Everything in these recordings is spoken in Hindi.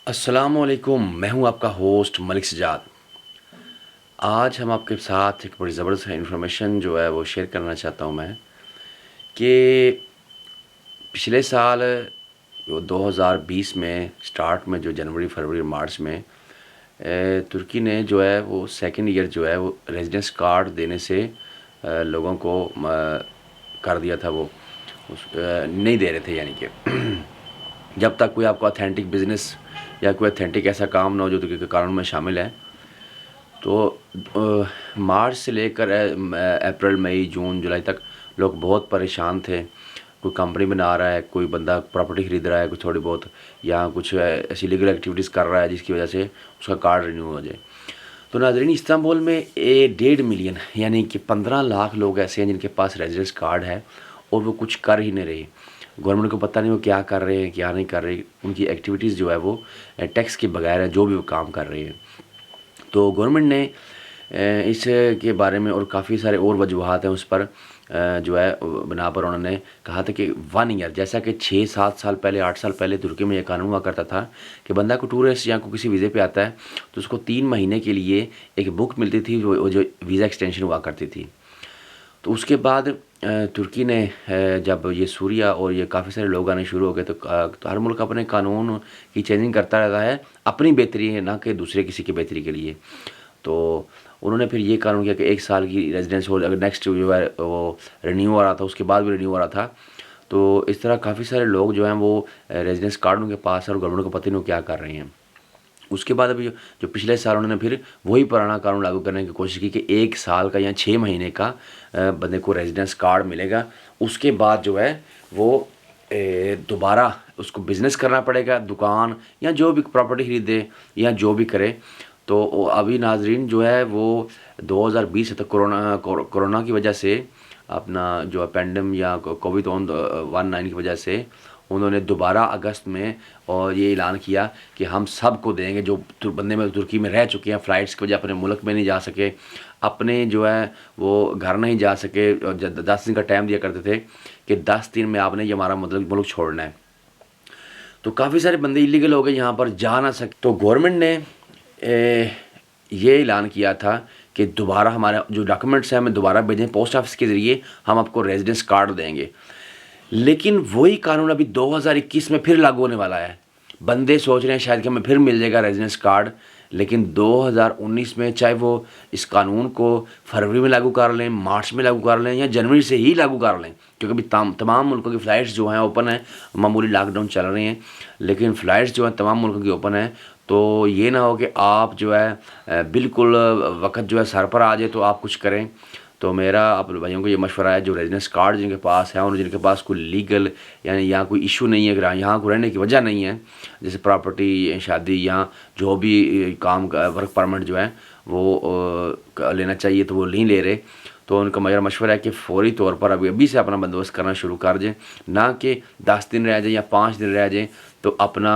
अस्सलामुअलैकुम, मैं हूं आपका होस्ट मलिक सजाद। आज हम आपके साथ एक बड़ी ज़बरदस्त इन्फॉर्मेशन जो है वो शेयर करना चाहता हूं मैं कि पिछले साल जो 2020 में स्टार्ट में जो जनवरी, फरवरी, मार्च में तुर्की ने जो है वो सेकंड ईयर जो है वो रेजिडेंस कार्ड देने से लोगों को कर दिया था वो नहीं दे रहे थे, यानी कि जब तक कोई आपका ऑथेंटिक बिज़नेस या कोई ऑथेंटिक ऐसा काम ना हो जो तुर्की के कानून में शामिल है। तो मार्च से लेकर अप्रैल, मई, जून, जुलाई तक लोग बहुत परेशान थे। कोई कंपनी बना रहा है, कोई बंदा प्रॉपर्टी ख़रीद रहा है, कुछ थोड़ी बहुत या कुछ ऐसी लीगल एक्टिविटीज़ कर रहा है जिसकी वजह से उसका कार्ड रिन्यू हो जाए। तो नाज़रीन, इस्तांबुल में 1.5 मिलियन यानी कि 15 लाख लोग ऐसे हैं जिनके पास रेजिडेंस कार्ड है और वो कुछ कर ही नहीं रहे। गवर्नमेंट को पता नहीं वो क्या कर रहे हैं, क्या नहीं कर रहे। उनकी एक्टिविटीज़ जो है वो टैक्स के बगैर है, जो भी वो काम कर रहे हैं। तो गवर्नमेंट ने इस के बारे में और काफ़ी सारे और वजूहात हैं उस पर जो है बना पर उन्होंने कहा था कि 1 ईयर, जैसा कि 6-7 साल पहले, 8 साल पहले तुर्की में ये कानून हुआ करता था कि बंदा को टूरिस्ट या को किसी वीज़े पे आता है तो उसको 3 महीने के लिए एक बुक मिलती थी जो वीज़ा एक्सटेंशन हुआ करती थी। तो उसके बाद तुर्की ने जब ये सूरिया और ये काफ़ी सारे लोग आने शुरू हो गए तो हर मुल्क अपने कानून की चेंजिंग करता रहता है अपनी बेहतरी है, ना कि दूसरे किसी की बेहतरी के लिए। तो उन्होंने फिर ये कानून किया कि 1 साल की रेजिडेंस हो, अगर नेक्स्ट जो है वो रिन्यू हो रहा था उसके बाद भी रिन्यू हो रहा था। तो इस तरह काफ़ी सारे लोग जो हैं वो रेजिडेंस कार्ड उनके पास है और गवर्नमेंट को पता नहीं वो क्या कर रहे हैं। उसके बाद अभी जो पिछले साल उन्होंने फिर वही पुराना कानून लागू करने की कोशिश की कि 1 साल का या 6 महीने का बंदे को रेजिडेंस कार्ड मिलेगा। उसके बाद जो है वो दोबारा उसको बिज़नेस करना पड़ेगा, दुकान या जो भी प्रॉपर्टी ख़रीदे या जो भी करे। तो अभी नाजरीन जो है वो 2020 तक कोरोना की वजह से अपना जो पेंडेम या कोविड-19 की वजह से उन्होंने दोबारा अगस्त में और ये ऐलान किया कि हम सबको देंगे जो बंदे में तुर्की में रह चुके हैं, फ़्लाइट्स की वजह अपने मुल्क में नहीं जा सके, अपने जो है वो घर नहीं जा सके और 10 दिन का टाइम दिया करते थे कि 10 दिन में आपने ये हमारा मतलब मुल्क छोड़ना है। तो काफ़ी सारे बंदे इलीगल हो गए, यहाँ पर जा ना सके। तो गवर्नमेंट ने ये ऐलान किया था कि दोबारा हमारे जो डॉक्यूमेंट्स हैं हमें दोबारा भेजें, पोस्ट ऑफिस के ज़रिए हम आपको रेजिडेंस कार्ड देंगे। लेकिन वही कानून अभी 2021 में फिर लागू होने वाला है। बंदे सोच रहे हैं शायद कि हमें फिर मिल जाएगा रेजिडेंस कार्ड, लेकिन 2019 में चाहे वो इस कानून को फरवरी में लागू कर लें, मार्च में लागू कर लें या जनवरी से ही लागू कर लें, क्योंकि अभी तमाम मुल्कों की फ़्लाइट्स जो हैं ओपन हैं, मामूली लॉकडाउन चल रहे हैं, लेकिन फ़्लाइट्स जो हैं तमाम मुल्कों की ओपन है। तो ये ना हो कि आप जो है बिल्कुल वक़्त जो है सर पर आ जाए तो आप कुछ करें। तो मेरा आप भाइयों को ये मशवरा है जो रेजिडेंस कार्ड जिनके पास है और जिनके पास कोई लीगल यानी यहाँ कोई इशू नहीं है, यहाँ को रहने की वजह नहीं है, जैसे प्रॉपर्टी, शादी या जो भी काम का वर्क परमिट जो है वो लेना चाहिए तो वो नहीं ले रहे। तो उनका मेरा मशवरा है कि फ़ौरी तौर पर अभी से अपना बंदोबस्त करना शुरू कर दें, ना कि 10 दिन रह जाए या 5 दिन रह जाए तो अपना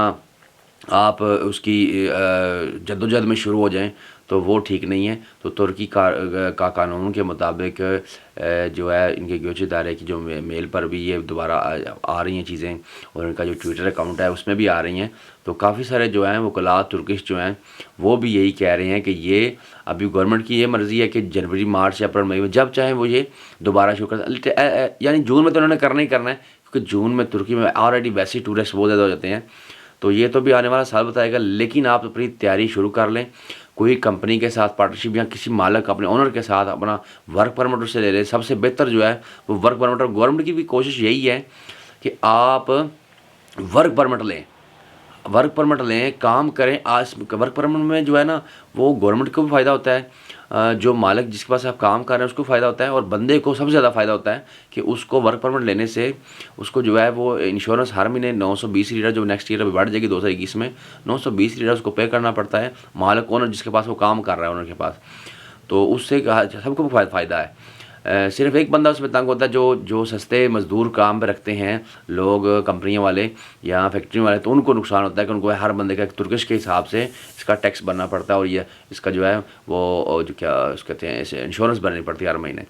आप उसकी जद्दोजहद में शुरू हो जाएं, तो वो ठीक नहीं है। तो तुर्की का कानून के मुताबिक जो है इनके गोचे इदारे की जो मेल पर भी ये दोबारा आ रही हैं चीज़ें और इनका जो ट्विटर अकाउंट है उसमें भी आ रही हैं। तो काफ़ी सारे जो हैं वकला तुर्किश जो हैं वो भी यही कह रहे हैं कि ये अभी गवर्नमेंट की ये मर्ज़ी है कि जनवरी, मार्च या अप्रैल, मई में जब चाहें वो ये दोबारा शुरू कर, यानी जून में तो उन्होंने करना ही करना है, क्योंकि जून में तुर्की में ऑलरेडी वैसे ही टूरिस्ट बहुत ज़्यादा हो जाते हैं। तो ये तो भी आने वाला साल बताएगा, लेकिन आप अपनी तैयारी शुरू कर लें। कोई कंपनी के साथ पार्टनरशिप या किसी मालिक अपने ओनर के साथ अपना वर्क परमिट उससे ले लें। सबसे बेहतर जो है वो वर्क परमिट, और गवर्नमेंट की भी कोशिश यही है कि आप वर्क परमिट लें, वर्क परमिट लें, काम करें। आज वर्क परमिट में जो है ना वो गवर्नमेंट को भी फ़ायदा होता है, जो मालिक जिसके पास आप काम कर रहे हैं उसको फ़ायदा होता है, और बंदे को सबसे ज़्यादा फ़ायदा होता है कि उसको वर्क परमिट लेने से उसको जो है वो इंश्योरेंस हर महीने 920 लीटर जो नेक्स्ट ईयर अभी बढ़ जाएगी 2021 में 920 लीटर उसको पे करना पड़ता है मालिक ओनर जिसके पास वो काम कर रहा है, ओनर के पास। तो उससे सबको फ़ायदा है। सिर्फ एक बंदा उसमें तंग होता है जो सस्ते मज़दूर काम पे रखते हैं लोग, कंपनियों वाले या फैक्ट्री वाले, तो उनको नुकसान होता है कि उनको हर बंदे का तुर्किश के हिसाब से इसका टैक्स भरना पड़ता है और ये इसका जो है वो जो क्या उसको कहते हैं इसे इंश्योरेंस भरनी पड़ती है हर महीने।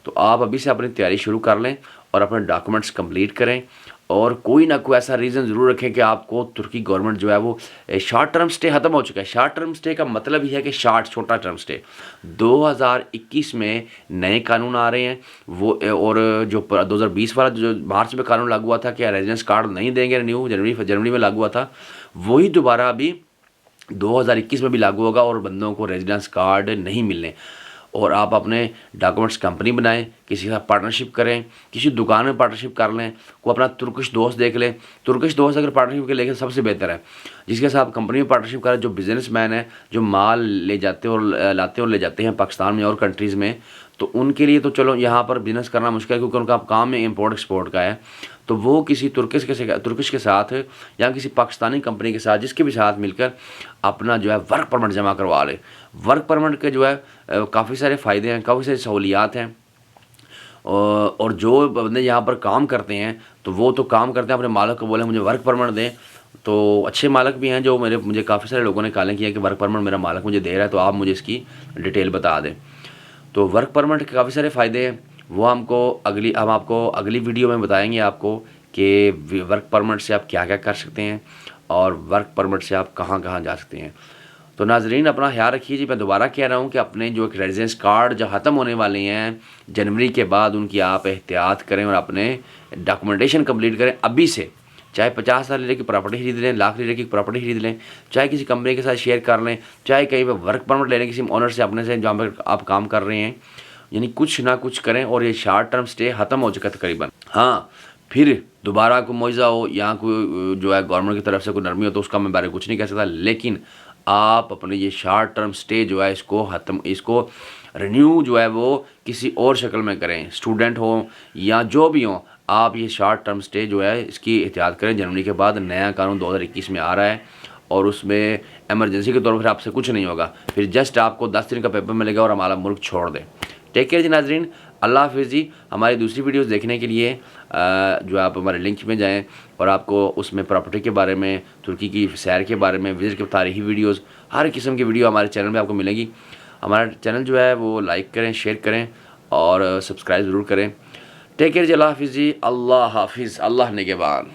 तो आप अभी से अपनी तैयारी शुरू कर लें और अपने डॉक्यूमेंट्स कंप्लीट करें और कोई ना कोई ऐसा रीज़न ज़रूर रखें कि आपको तुर्की गवर्नमेंट जो है वो शॉर्ट टर्म स्टे ख़त्म हो चुका है। शॉर्ट टर्म स्टे का मतलब ही है कि छोटा टर्म स्टे। 2021 में नए कानून आ रहे हैं वो, और जो 2020 वाला जो मार्च में कानून लागू हुआ था कि रेजिडेंस कार्ड नहीं देंगे रिन्यू, जनवरी में लागू हुआ था, वही दोबारा अभी 2021 में भी लागू होगा और बंदों को रेजिडेंस कार्ड नहीं मिलने। और आप अपने डॉक्यूमेंट्स कंपनी बनाएं, किसी के साथ पार्टनरशिप करें, किसी दुकान में पार्टनरशिप कर लें, को अपना तुर्किश दोस्त देख लें। तुर्किश दोस्त अगर पार्टनरशिप के लेके सबसे बेहतर है, जिसके साथ कंपनी में पार्टनरशिप करें, जो बिजनेसमैन है, जो माल ले जाते और लाते और ले जाते हैं पाकिस्तान में और कंट्रीज़ में, तो उनके लिए तो चलो यहाँ पर बिज़नेस करना मुश्किल है क्योंकि उनका काम में इंपोर्ट एक्सपोर्ट का है। तो वो किसी तुर्किश के साथ या किसी पाकिस्तानी कंपनी के साथ, जिसके भी साथ मिलकर अपना जो है वर्क परमिट जमा करवा ले। वर्क परमिट के जो है काफ़ी सारे फ़ायदे हैं, काफ़ी सारी सहूलियात हैं। और जो बंदे यहाँ पर काम करते हैं तो वो तो काम करते हैं, अपने मालिक को बोले मुझे वर्क परमिट दें। तो अच्छे मालिक भी हैं जो मुझे काफ़ी सारे लोगों ने कॉल किया कि वर्क परमिट मेरा मालिक मुझे दे रहा है, तो आप मुझे इसकी डिटेल बता दें। तो वर्क परमिट के काफ़ी सारे फ़ायदे हैं, वो हम आपको अगली वीडियो में बताएंगे आपको कि वर्क परमिट से आप क्या क्या कर सकते हैं और वर्क परमिट से आप कहाँ कहाँ जा सकते हैं। तो नाजरीन अपना ख्याल रखिए जी। मैं दोबारा कह रहा हूँ कि अपने जो रेजिडेंस कार्ड जो ख़त्म होने वाले हैं जनवरी के बाद, उनकी आप एहतियात करें और अपने डॉक्यूमेंटेशन कंप्लीट करें अभी से। चाहे 50,000 लीटर की प्रॉपर्टी खरीद लें, लाख लीटर की प्रॉपर्टी खरीद लें, चाहे किसी कंपनी के साथ शेयर कर लें, चाहे कहीं पर वर्क परमिट ले लें किसी ऑनर से अपने से जहाँ पर आप काम कर रहे हैं, यानी कुछ ना कुछ करें। और ये शॉर्ट टर्म स्टे ख़त्म हो चुका है तकरीबन। हाँ, फिर दोबारा कोई मुआवजा हो या कोई जो है गवर्नमेंट की तरफ से कोई नरमी हो तो उसका मैं बारे में कुछ नहीं कह सकता, लेकिन आप अपने ये शॉर्ट टर्म स्टे जो है इसको रिन्यू जो है वो किसी और शक्ल में करें। स्टूडेंट हो या जो भी हो, आप ये शॉर्ट टर्म स्टे जो है इसकी एहतियात करें। जनवरी के बाद नया कानून 2021 में आ रहा है और उसमें इमरजेंसी के तौर पर आपसे कुछ नहीं होगा, फिर जस्ट आपको 10 दिन का पेपर मिलेगा और हमारा मुल्क छोड़ दें। टेक केयर जी नाजरीन, अल्लाह हाफिज़ जी। हमारी दूसरी वीडियोस देखने के लिए जो आप हमारे लिंक में जाएं और आपको उसमें प्रॉपर्टी के बारे में, तुर्की की सैर के बारे में, विजिट के तारीखी वीडियोस, हर किस्म की वीडियो हमारे चैनल में आपको मिलेगी। हमारा चैनल जो है वो लाइक करें, शेयर करें और सब्सक्राइब ज़रूर करें। टेक केयर जी, अल्लाह हाफिज़ जी। अल्लाह हाफिज़, अल्लाह निगहबान।